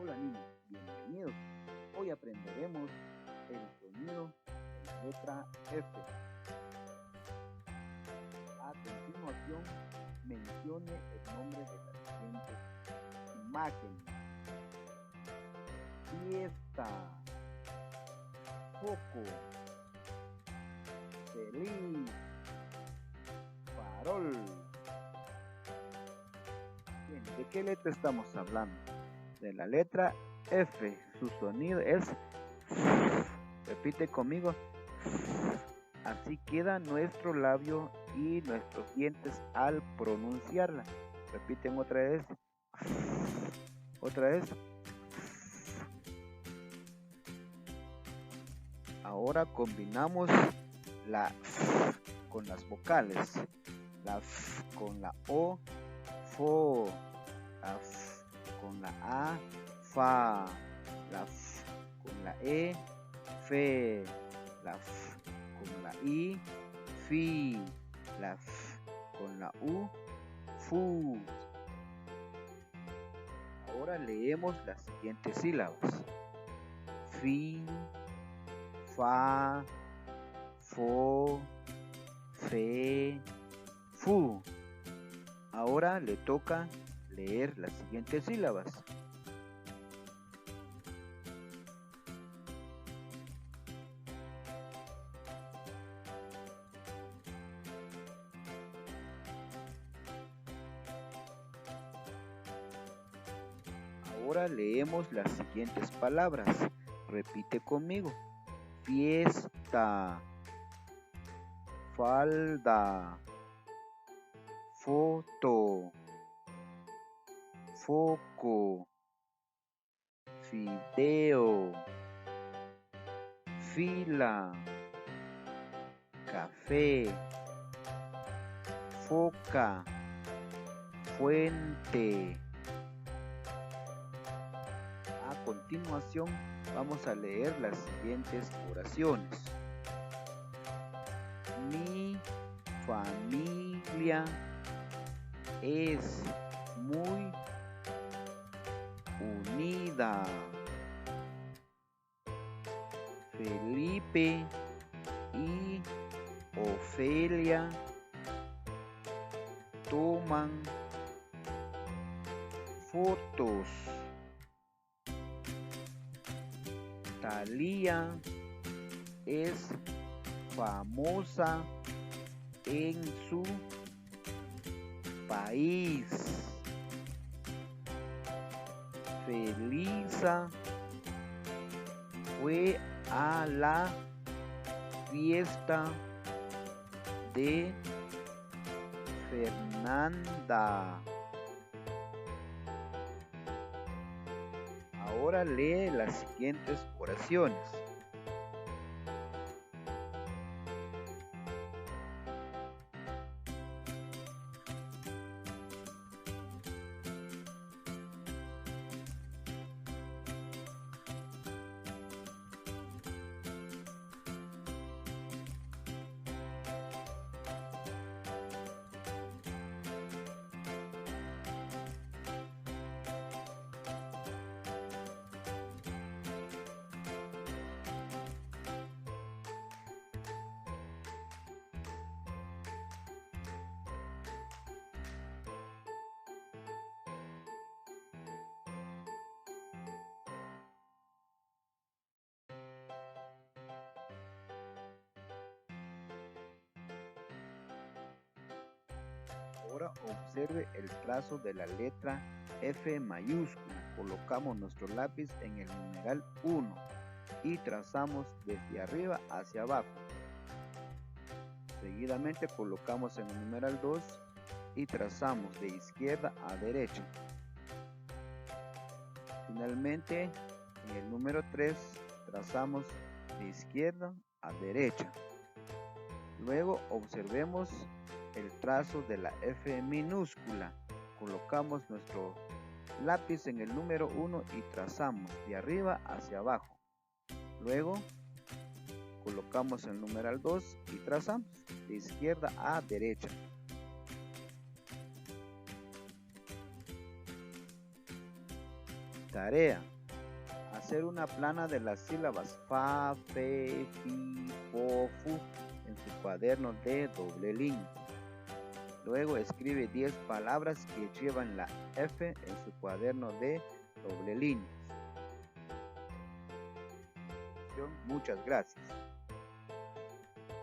Hola niños, bienvenidos. Hoy aprenderemos el sonido de la letra F. A continuación, mencione el nombre de las siguientes imágenes: fiesta, foco, feliz, farol. Bien, ¿de qué letra estamos hablando? De la letra F. Su sonido es repite conmigo. Así queda nuestro labio y nuestros dientes al pronunciarla. Repiten otra vez. Otra vez. Ahora combinamos la F con las vocales. La F con la O, fo. La F con la A, fa. La F con la E, fe. La F con la I, fi. La F con la U, fu. Ahora leemos las siguientes sílabas: fi, fa, fo, fe, fu. Ahora le toca leer las siguientes sílabas: ahora leemos las siguientes palabras. Repite conmigo: fiesta, falda, foto, foco, fideo, fila, café, foca, fuente. A continuación vamos a leer las siguientes oraciones. Mi familia es muy unida. Felipe y Ofelia toman fotos. Talía es famosa en su país. Felisa fue a la fiesta de Fernanda. Ahora lee las siguientes oraciones. Ahora observe el trazo de la letra F mayúscula. Colocamos nuestro lápiz en el numeral 1 y trazamos desde arriba hacia abajo. Seguidamente colocamos en el numeral 2 y trazamos de izquierda a derecha. Finalmente, en el número 3 trazamos de izquierda a derecha. Luego observemos el trazo de la F minúscula. Colocamos nuestro lápiz en el número 1 y trazamos de arriba hacia abajo. Luego colocamos el numeral 2 y trazamos de izquierda a derecha. Tarea: hacer una plana de las sílabas fa, fe, fi, fo, fu en su cuaderno de doble línea. Luego escribe 10 palabras que llevan la F en su cuaderno de doble línea. Muchas gracias.